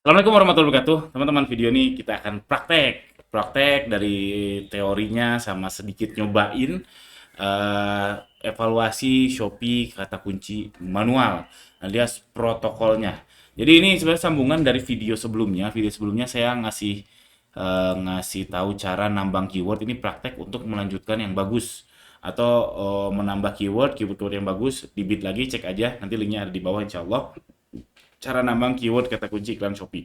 Assalamualaikum warahmatullahi wabarakatuh. Teman-teman, video ini kita akan praktek dari teorinya sama sedikit nyobain eh, evaluasi Shopee kata kunci manual alias protokolnya. Jadi ini sebenarnya sambungan dari video sebelumnya. Video sebelumnya saya ngasih tahu cara nambang keyword. Ini praktek untuk melanjutkan yang bagus atau menambah keyword yang bagus. Di bit lagi, cek aja, nanti linknya ada di bawah insya Allah. Cara nambang keyword kata kunci iklan Shopee.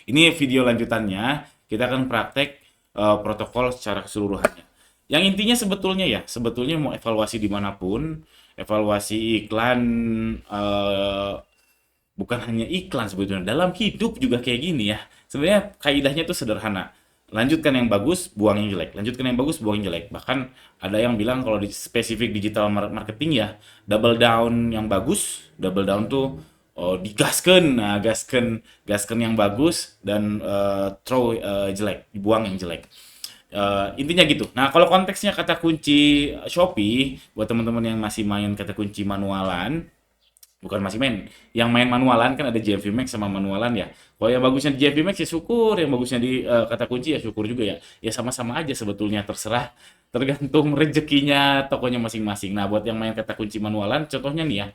Ini video lanjutannya, kita akan praktek protokol secara keseluruhannya. Yang intinya sebetulnya mau evaluasi dimanapun, evaluasi iklan, eh, bukan hanya iklan sebetulnya, dalam hidup juga kayak gini ya. Sebenarnya kaidahnya itu sederhana. Lanjutkan yang bagus, buang yang jelek. Lanjutkan yang bagus, buang yang jelek. Bahkan ada yang bilang kalau di spesifik digital marketing ya, double down yang bagus, double down tuh digaskan, nah gaskan yang bagus dan throw jelek, dibuang yang jelek. Intinya gitu. Nah, kalau konteksnya kata kunci Shopee, buat teman-teman yang masih main kata kunci manualan, bukan masih main, yang main manualan kan ada JFV Max sama manualan ya. Kalau yang bagusnya di JFV Max ya syukur, yang bagusnya di kata kunci ya syukur juga ya. Ya sama-sama aja sebetulnya, terserah, tergantung rezekinya tokonya masing-masing. Nah, buat yang main kata kunci manualan, contohnya nih ya,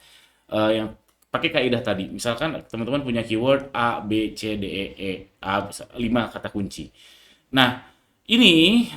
yang pakai kaidah tadi. Misalkan teman-teman punya keyword A, B, C, D, E, A, 5 kata kunci. Nah, ini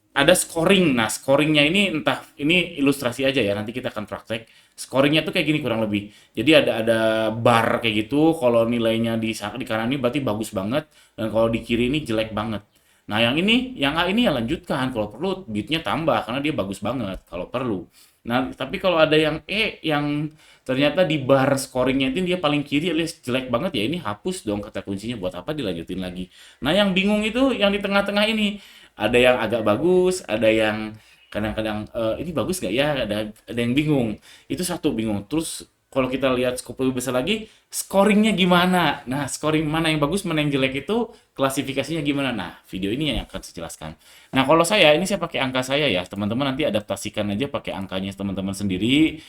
ada scoring. Nah, scoringnya ini entah ini ilustrasi aja ya. Nanti kita akan praktek. Scoringnya tuh kayak gini kurang lebih. Jadi ada bar kayak gitu. Kalau nilainya di kanan ini berarti bagus banget, dan kalau di kiri ini jelek banget. Nah, yang A ini ya lanjutkan. Kalau perlu bitnya tambah karena dia bagus banget kalau perlu. Nah, tapi kalau ada yang E yang ternyata di bar scoringnya itu dia paling kiri alias jelek banget, ya ini hapus dong kata kuncinya, buat apa dilanjutin lagi. Nah, yang bingung itu yang di tengah-tengah ini. Ada yang agak bagus, ada yang kadang-kadang ini bagus nggak ya, ada yang bingung. Itu satu bingung. Terus kalau kita lihat skop lebih besar lagi, scoringnya gimana? Nah, scoring mana yang bagus, mana yang jelek itu klasifikasinya gimana? Nah, video ini yang akan saya jelaskan. Nah, kalau ini saya pakai angka saya ya. Teman-teman nanti adaptasikan aja pakai angkanya teman-teman sendiri.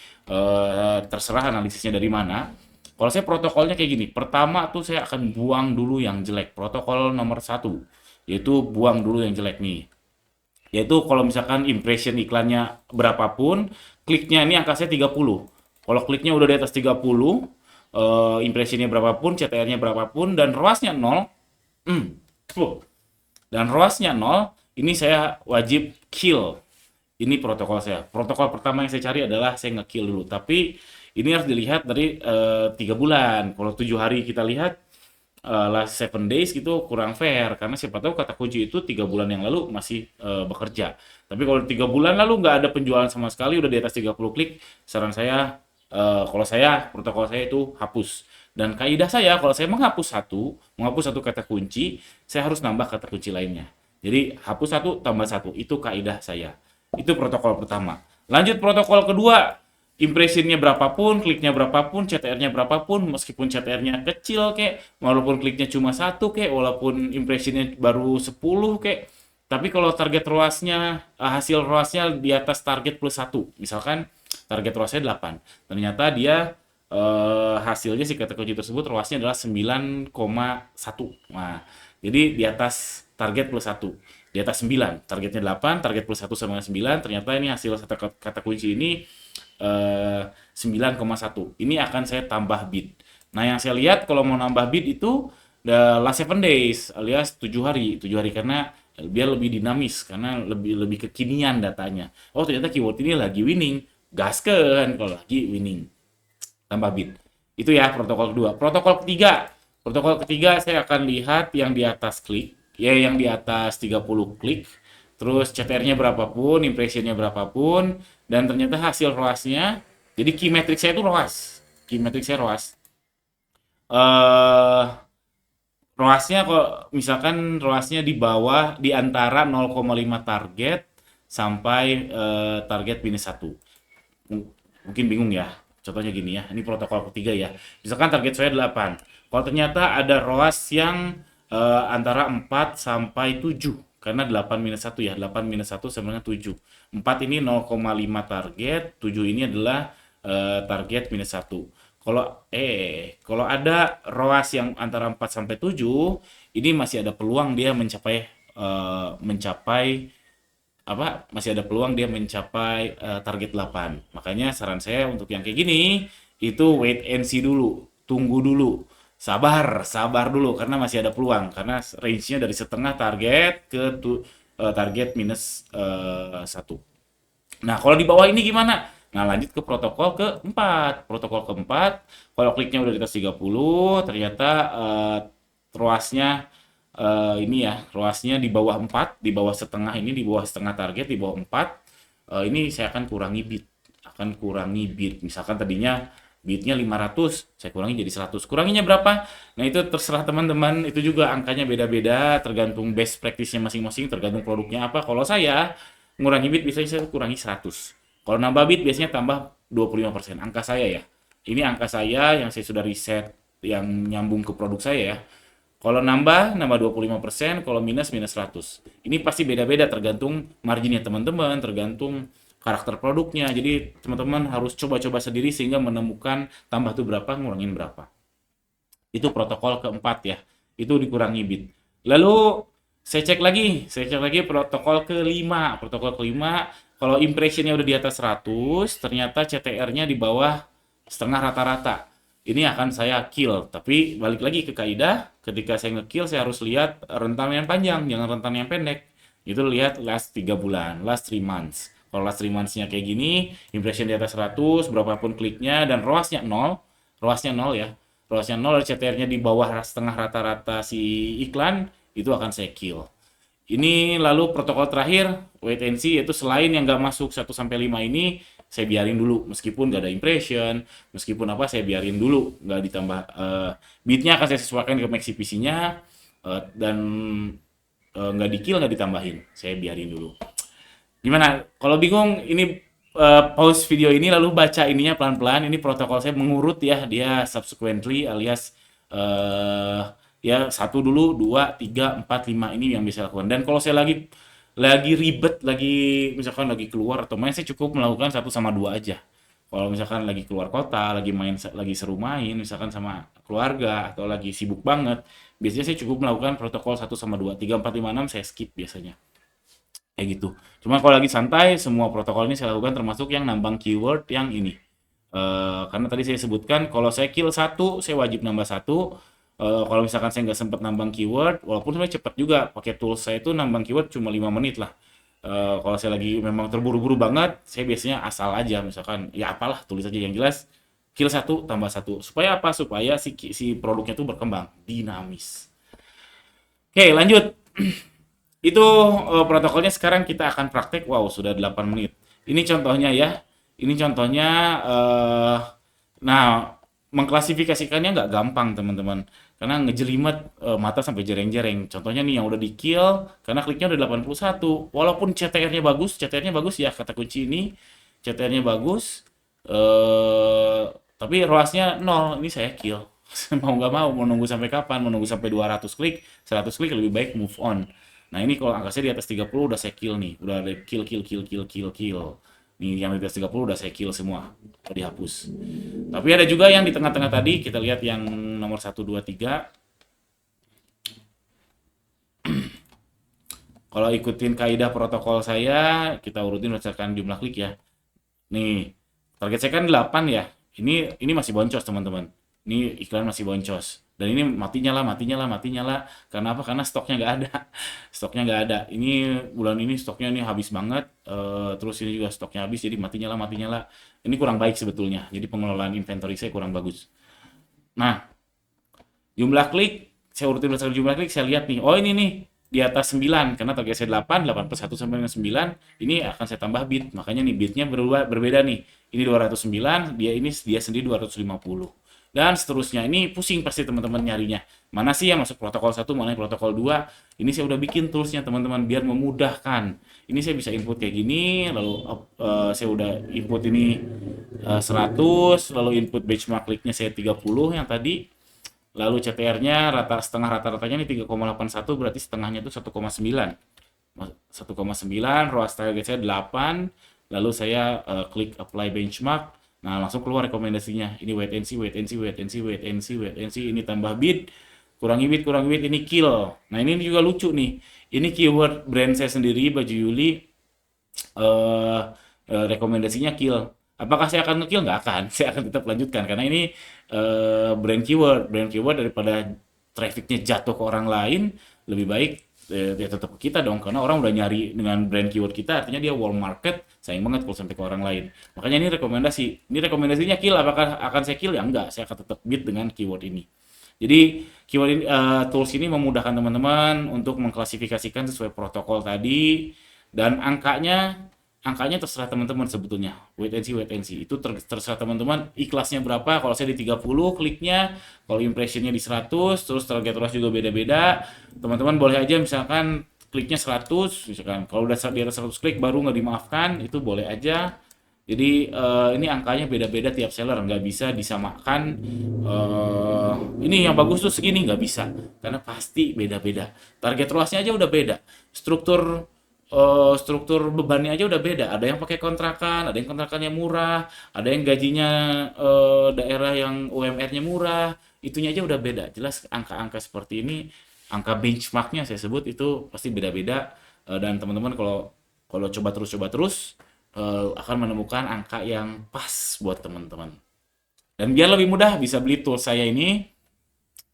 Terserah analisisnya dari mana. Kalau saya protokolnya kayak gini. Pertama tuh saya akan buang dulu yang jelek. Protokol nomor satu, yaitu buang dulu yang jelek nih. Yaitu kalau misalkan impression iklannya berapapun, kliknya ini angka saya 30. Kalau kliknya udah di atas 30, impressionnya berapapun, CTR-nya berapapun, dan ROAS-nya 0, tuh. Dan ROAS-nya 0, ini saya wajib kill. Ini protokol saya. Protokol pertama yang saya cari adalah saya nge-kill dulu. Tapi ini harus dilihat dari 3 bulan. Kalau 7 hari kita lihat, last 7 days gitu kurang fair, karena siapa tahu kata kunci itu 3 bulan yang lalu masih bekerja. Tapi kalau 3 bulan lalu nggak ada penjualan sama sekali, udah di atas 30 klik, saran saya, kalau saya protokol saya itu hapus. Dan kaidah saya, kalau saya menghapus satu kata kunci, saya harus nambah kata kunci lainnya. Jadi hapus satu tambah satu, itu kaidah saya. Itu protokol pertama. Lanjut protokol kedua, impressionnya berapapun, kliknya berapapun, CTR-nya berapapun, meskipun CTR-nya kecil kek, walaupun kliknya cuma satu kek, walaupun impressionnya baru 10 kek, tapi kalau target ROAS-nya, hasil ROAS-nya di atas target plus satu, misalkan target ROAS-nya 8, ternyata dia hasilnya si kata kunci tersebut ROAS-nya adalah 9,1. Nah, jadi di atas target plus satu, di atas 9, targetnya 8, target plus satu sama 9, ternyata ini hasil kata kunci ini 9,1. Ini akan saya tambah bid. Nah, yang saya lihat kalau mau nambah bid itu the last 7 days alias 7 hari. 7 hari karena biar lebih dinamis, karena lebih lebih kekinian datanya. Oh, ternyata keyword ini lagi winning. Gaskeun kalau lagi winning. Tambah bid. Itu ya protokol kedua. Protokol ketiga saya akan lihat yang di atas klik, ya yang di atas 30 klik, terus CTR-nya berapapun, impression-nya berapapun, dan ternyata hasil ROAS-nya, jadi key metric saya itu ROAS. Key metric saya ROAS. Eh ROAS-nya kok misalkan ROAS-nya di bawah, di antara 0,5 target sampai target minus satu. Mungkin bingung ya. Contohnya gini ya, ini protokol ketiga ya. Misalkan target saya 8. Kalau ternyata ada ROAS yang antara 4 sampai 7. Karena 8 minus satu ya, 8 minus satu sama dengan 7. 4 ini 0,5 target, 7 ini adalah target minus satu. Kalau ada ROAS yang antara 4 sampai 7, ini masih ada peluang dia mencapai apa? Masih ada peluang dia mencapai target 8. Makanya saran saya untuk yang kayak gini itu wait and see dulu, tunggu dulu. Sabar, sabar dulu karena masih ada peluang karena range-nya dari setengah target ke target minus 1. Nah, kalau di bawah ini gimana? Nah, lanjut ke protokol keempat. Protokol keempat, kalau kliknya udah di atas 30, ternyata ruasnya ini ya, ruasnya di bawah 4, di bawah setengah ini, di bawah setengah target, di bawah 4. Ini saya akan kurangi bid. Akan kurangi bid. Misalkan tadinya bidnya 500, saya kurangi jadi 100. Kuranginya berapa? Nah, itu terserah teman-teman. Itu juga angkanya beda-beda, tergantung best practice-nya masing-masing, tergantung produknya apa. Kalau saya ngurangi bit biasanya saya kurangi 100. Kalau nambah bit biasanya tambah 25%. Angka saya ya. Ini angka saya yang saya sudah riset yang nyambung ke produk saya ya. Kalau nambah 25%, kalau minus 100. Ini pasti beda-beda tergantung marginnya teman-teman, tergantung karakter produknya. Jadi teman-teman harus coba-coba sendiri sehingga menemukan tambah tuh berapa, ngurangin berapa. Itu protokol keempat ya. Itu dikurangi bit. Lalu saya cek lagi protokol kelima. Protokol kelima, kalau impressionnya udah di atas 100, ternyata CTR-nya di bawah setengah rata-rata. Ini akan saya kill. Tapi balik lagi ke kaidah, ketika saya nge-kill saya harus lihat rentan yang panjang, jangan rentan yang pendek. Itu lihat last 3 bulan, last 3 months. Kalau last 3 months-nya kayak gini, impression di atas 100, berapapun kliknya, dan ROAS-nya 0 ya. ROAS-nya 0, CTR-nya di bawah setengah rata-rata si iklan, itu akan saya kill. Ini lalu protokol terakhir, wait and see, yaitu selain yang nggak masuk 1 sampai 5 ini, saya biarin dulu. Meskipun nggak ada impression, meskipun apa, saya biarin dulu. Nggak ditambah, bitnya akan saya sesuaikan ke max CPC-nya, dan nggak di-kill, nggak ditambahin. Saya biarin dulu. Gimana? Kalau bingung, ini pause video ini lalu baca ininya pelan-pelan. Ini protokol saya mengurut ya, dia subsequently alias eh ya satu dulu, dua, tiga, empat, lima ini yang bisa lakukan. Dan kalau saya lagi ribet, misalkan lagi keluar atau main, saya cukup melakukan 1 sama 2 aja. Kalau misalkan lagi keluar kota, lagi seru main, misalkan sama keluarga atau lagi sibuk banget, biasanya saya cukup melakukan protokol 1 sama 2, 3, 4, 5, 6 saya skip biasanya. Kayak gitu. Cuma kalau lagi santai, semua protokol ini saya lakukan termasuk yang nambang keyword yang ini. Karena tadi saya sebutkan, kalau saya kill satu, saya wajib nambah satu. Kalau misalkan saya nggak sempat nambang keyword, walaupun sebenarnya cepat juga, pakai tools saya itu nambang keyword cuma 5 menit lah. Kalau saya lagi memang terburu-buru banget, saya biasanya asal aja, misalkan, ya apalah, tulis aja yang jelas, kill satu, tambah satu. Supaya apa? Supaya si produknya itu berkembang, dinamis. Oke, lanjut. Itu protokolnya sekarang kita akan praktek. Wow, sudah 8 menit. Ini contohnya ya. Ini contohnya nah, mengklasifikasikannya nggak gampang, teman-teman. Karena ngejelimet mata sampai jereng-jereng. Contohnya nih yang udah di kill karena kliknya udah 81. Walaupun CTR-nya bagus ya kata kunci ini. CTR-nya bagus. Tapi ROAS-nya 0. Ini saya kill. Mau nggak mau nunggu sampai kapan? Mau nunggu sampai 200 klik, 100 klik lebih baik move on. Nah, ini kalau angka saya di atas 30 udah saya kill nih. Udah ada kill kill kill kill kill kill. Nih yang di atas 30 udah saya kill semua. Udah dihapus. Tapi ada juga yang di tengah-tengah tadi, kita lihat yang nomor 1 2 3. Kalau ikutin kaidah protokol saya, kita urutin berdasarkan jumlah klik ya. Nih, target saya kan 8 ya. Ini masih boncos, teman-teman. Ini iklan masih boncos. Dan ini mati nyala, mati nyala, mati nyala. Karena apa? Karena stoknya nggak ada. Stoknya nggak ada. Ini bulan ini stoknya ini habis banget. Terus ini juga stoknya habis, jadi mati nyala, mati nyala. Ini kurang baik sebetulnya. Jadi pengelolaan inventory saya kurang bagus. Nah, jumlah klik, saya urutin berdasarkan jumlah klik, saya lihat nih. Oh, ini nih di atas 9 karena target saya 8, 8 plus 1 sampai dengan 9, ini akan saya tambah bit. Makanya nih bitnya berbeda nih. Ini 209, dia sendiri 250. Dan seterusnya. Ini pusing pasti teman-teman nyarinya. Mana sih yang masuk protokol 1, mana yang protokol 2. Ini saya udah bikin toolsnya teman-teman biar memudahkan. Ini saya bisa input kayak gini, lalu saya udah input ini 100, lalu input benchmark kliknya saya 30 yang tadi. Lalu CTR-nya setengah rata-ratanya ini 3,81, berarti setengahnya itu 1,9. 1,9, ROAS target saya 8, lalu saya klik apply benchmark. Nah, langsung keluar rekomendasinya. Ini wait and see, wait and see, wait and see, wait and see, wait and see. Ini tambah bid, kurangi bid, ini kill. Nah, ini juga lucu nih. Ini keyword brand saya sendiri, Baju Yuli, eh rekomendasinya kill. Apakah saya akan nge-kill? Nggak akan. Saya akan tetap lanjutkan karena ini brand keyword daripada trafficnya jatuh ke orang lain, lebih baik ya tetap ke kita dong karena orang udah nyari dengan brand keyword kita, artinya dia warm market, sayang banget kalau sampai ke orang lain. Makanya ini rekomendasi. Ini rekomendasinya kill. Apakah akan saya kill? Ya enggak. Saya akan tetap bid dengan keyword ini. Jadi keyword ini, tools ini memudahkan teman-teman untuk mengklasifikasikan sesuai protokol tadi, dan angkanya terserah teman-teman sebetulnya. Wait and see, wait and see. Itu terserah teman-teman ikhlasnya berapa. Kalau saya di 30 kliknya, kalau impressionnya di 100, terus target loss juga beda-beda. Teman-teman boleh aja misalkan kliknya 100, misalkan kalau udah di atas 100 klik baru nggak dimaafkan, itu boleh aja. Jadi ini angkanya beda-beda tiap seller, nggak bisa disamakan. Ini yang bagus tuh segini, nggak bisa, karena pasti beda-beda. Target lossnya aja udah beda, struktur bebannya aja udah beda. Ada yang pakai kontrakan, ada yang kontrakannya murah, ada yang gajinya daerah yang UMR-nya murah, itunya aja udah beda. Jelas angka-angka seperti ini, angka benchmarknya saya sebut itu pasti beda-beda. Dan teman-teman kalau coba terus akan menemukan angka yang pas buat teman-teman. Dan biar lebih mudah bisa beli tool saya ini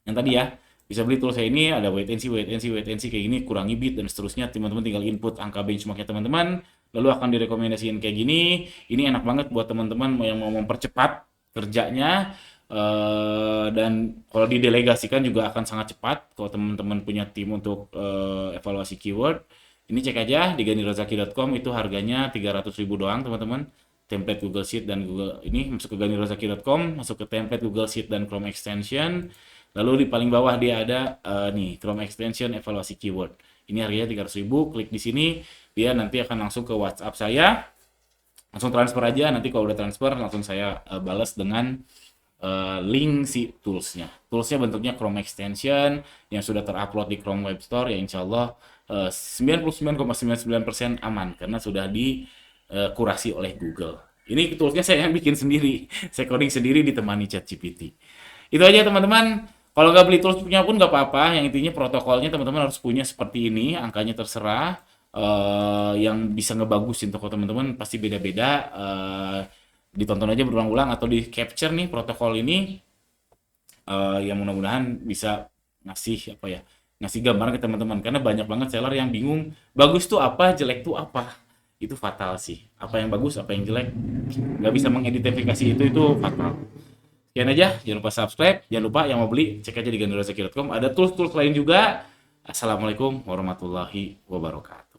yang tadi ya. Bisa beli tool saya ini, ada wait and see, wait and see, wait and see kayak gini, kurangi bid dan seterusnya. Teman-teman tinggal input angka benchmarknya teman-teman, lalu akan direkomendasikan kayak gini. Ini enak banget buat teman-teman yang mau mempercepat kerjanya. Dan kalau didelegasikan juga akan sangat cepat kalau teman-teman punya tim untuk evaluasi keyword. Ini cek aja di ganirozaki.com, itu harganya 300.000 doang teman-teman. Template Google Sheet dan Google ini, masuk ke ganirozaki.com, masuk ke template Google Sheet dan Chrome extension. Lalu di paling bawah dia ada nih Chrome extension evaluasi keyword. Ini harganya 300.000. Klik di sini, dia nanti akan langsung ke WhatsApp saya. Langsung transfer aja. Nanti kalau udah transfer langsung saya balas dengan link si toolsnya. Toolsnya bentuknya Chrome extension yang sudah terupload di Chrome Web Store, ya insya Allah 99,99% aman karena sudah dikurasi oleh Google. Ini toolsnya saya yang bikin sendiri, saya coding sendiri ditemani ChatGPT. Itu aja teman-teman. Kalau nggak beli tools punya pun nggak apa-apa. Yang intinya protokolnya teman-teman harus punya seperti ini. Angkanya terserah. Yang bisa ngebagusin toko teman-teman pasti beda-beda. Ditonton aja berulang-ulang atau di capture nih protokol ini. Yang mudah-mudahan bisa ngasih apa ya? Ngasih gambaran ke teman-teman. Karena banyak banget seller yang bingung. Bagus tuh apa, jelek tuh apa. Itu fatal sih. Apa yang bagus, apa yang jelek. Nggak bisa mengidentifikasi itu fatal. Sekian aja, jangan lupa subscribe, jangan lupa yang mau beli cek aja di ganirozaki.com. Ada tools-tools lain juga. Assalamualaikum warahmatullahi wabarakatuh.